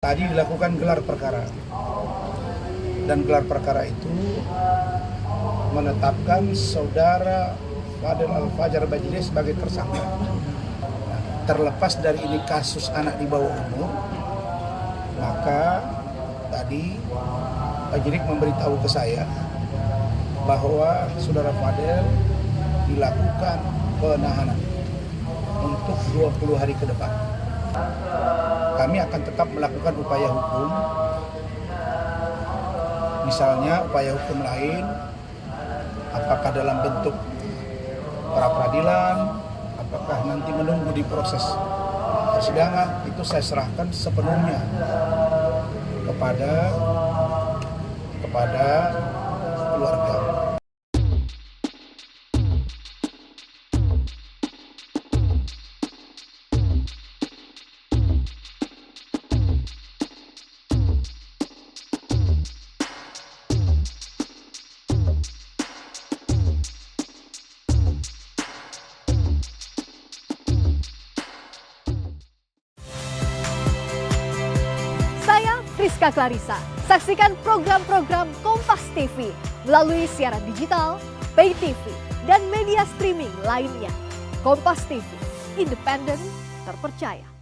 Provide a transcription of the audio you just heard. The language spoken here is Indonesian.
Tadi dilakukan gelar perkara, dan gelar perkara itu menetapkan saudara Fadel Al-Fajar Bajili sebagai tersangka. Terlepas dari ini kasus anak di bawah umur, maka tadi penyidik memberitahu ke saya bahwa saudara Fadel dilakukan penahanan untuk 20 hari ke depan. Kami akan tetap melakukan upaya hukum, misalnya upaya hukum lain, apakah dalam bentuk pra-peradilan, apakah nanti menunggu di proses persidangan, itu saya serahkan sepenuhnya kepada keluarga. Saya Friska Clarissa. Saksikan program-program Kompas TV melalui siaran digital, pay TV, dan media streaming lainnya. Kompas TV, independen, terpercaya.